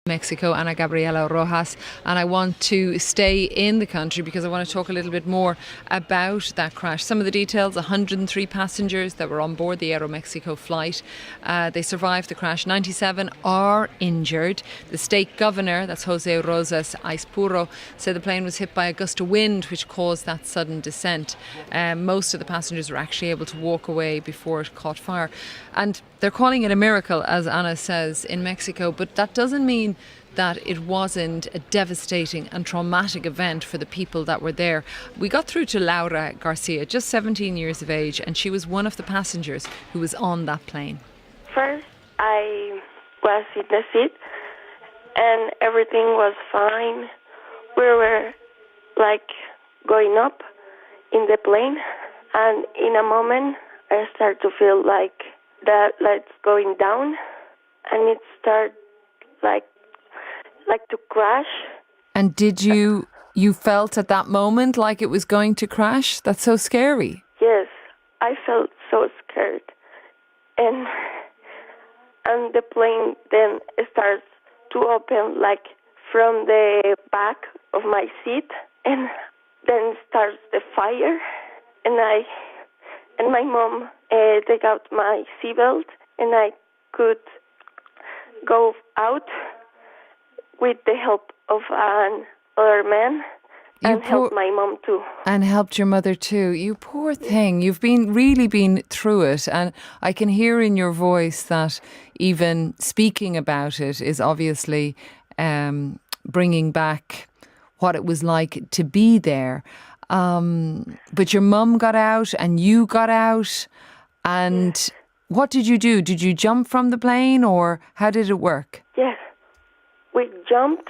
Mexico, Ana Gabriela Rojas, and I want to stay in the country because I want to talk a little bit more about that crash. Some of the details: 103 passengers that were on board the Aeromexico flight. They survived the crash. 97 are injured. The state governor, that's Jose Rosas Aispuro, said the plane was hit by a gust of wind which caused that sudden descent. Most of the passengers were actually able to walk away before it caught fire. And they're calling it a miracle, as Ana says, in Mexico, but that doesn't mean that it wasn't a devastating and traumatic event for the people that were there. We got through to Laura Garcia, just 17 years of age, and she was one of the passengers who was on that plane. First, I was in the seat, and everything was fine. We were, going up in the plane, and in a moment, I started to feel like the lights going down, and it started like to crash. And did you felt at that moment like it was going to crash? That's so scary. Yes, I felt so scared. And the plane then starts to open from the back of my seat, and then starts the fire, and my mom take out my seatbelt, and I could go out with the help of another man, and help my mom too. And helped your mother too. You poor thing. You've really been through it, and I can hear in your voice that even speaking about it is obviously bringing back what it was like to be there. But your mum got out and you got out, and what did you do? Did you jump from the plane, or how did it work? Yes, we jumped,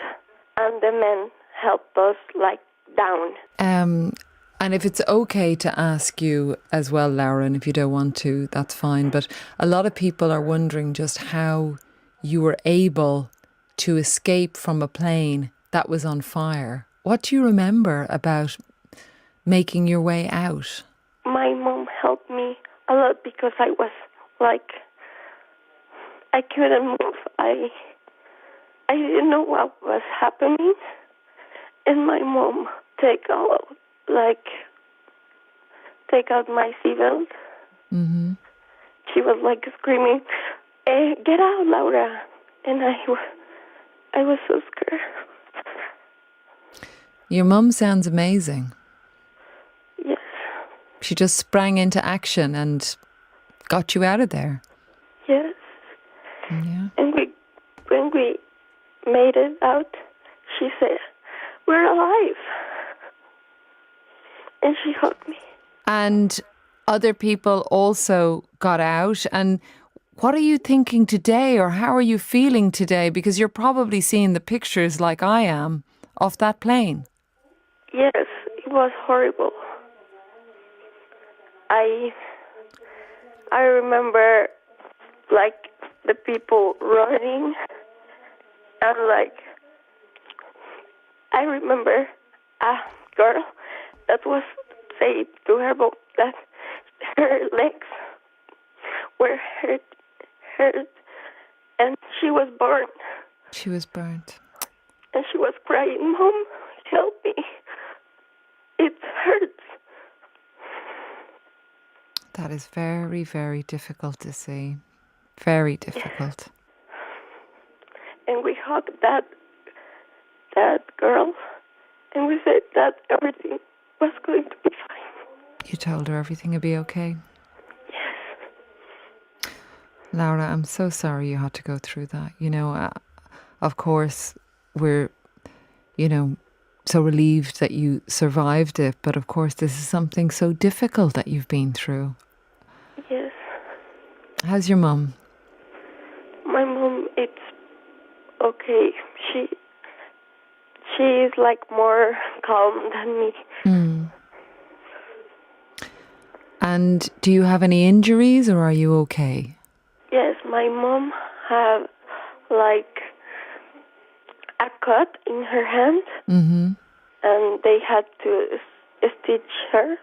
and the men helped us down. And if it's okay to ask you as well, Laura, and if you don't want to, that's fine. But a lot of people are wondering just how you were able to escape from a plane that was on fire. What do you remember about making your way out? My mom helped me a lot because I was I couldn't move. I didn't know what was happening, and my mom take out my seatbelt. Mm-hmm. She was screaming, "Get out, Laura!" And I was so scared. Your mum sounds amazing. Yes. She just sprang into action and got you out of there. Yes. Yeah. And when we made it out, she said, "We're alive." And she hugged me. And other people also got out. And what are you thinking today, or how are you feeling today? Because you're probably seeing the pictures like I am off that plane. Yes, it was horrible. I remember the people running, and I remember a girl that was saying to her mom that her legs were hurt, and she was burned. She was burnt. And she was crying, "Mom, help me. It hurts." That is very, very difficult to see. Very difficult. And we hugged that girl, and we said that everything was going to be fine. You told her everything would be okay? Yes. Laura, I'm so sorry you had to go through that. Of course, we're, so relieved that you survived it. But of course, this is something so difficult that you've been through. Yes. How's your mum? My mom, it's okay. She is more calm than me. Mm. And do you have any injuries, or are you okay? Yes, my mom have a cut in her hand, Mm-hmm. and they had to stitch her.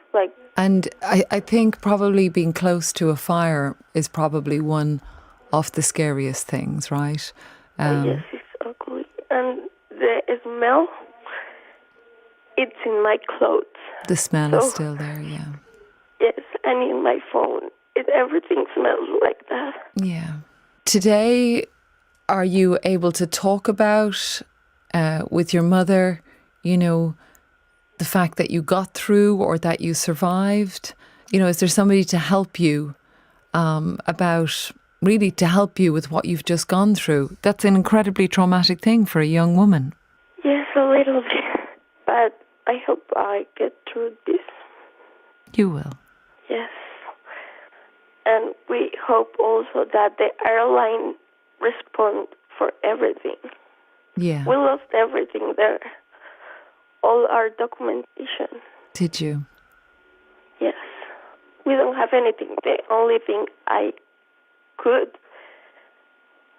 And I think probably being close to a fire is probably one of the scariest things, right? Yes, it's ugly. and the smell, it's in my clothes. The smell is still there, yeah. Yes, and in my phone. Everything smells like that. Yeah. Today, are you able to talk about with your mother, the fact that you got through or that you survived? Is there somebody to help you to help you with what you've just gone through? That's an incredibly traumatic thing for a young woman. Yes, a little bit. But I hope I get through this. You will. Yes. And we hope also that the airline respond for everything. Yeah. We lost everything there. All our documentation. Did you? Yes. We don't have anything. The only thing I could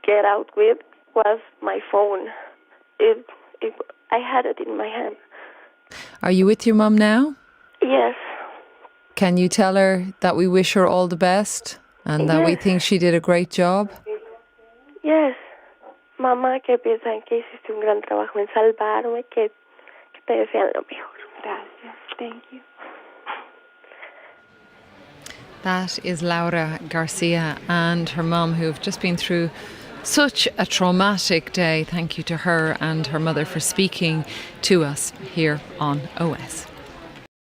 get out with was my phone. I had it in my hand. Are you with your mum now? Yes. Can you tell her that we wish her all the best and that we think she did a great job? Yes. Mamá, que piensan que hiciste un gran trabajo en salvarme, que te desean lo mejor. Gracias. Thank you. That is Laura Garcia and her mum, who have just been through such a traumatic day. Thank you to her and her mother for speaking to us here on OS.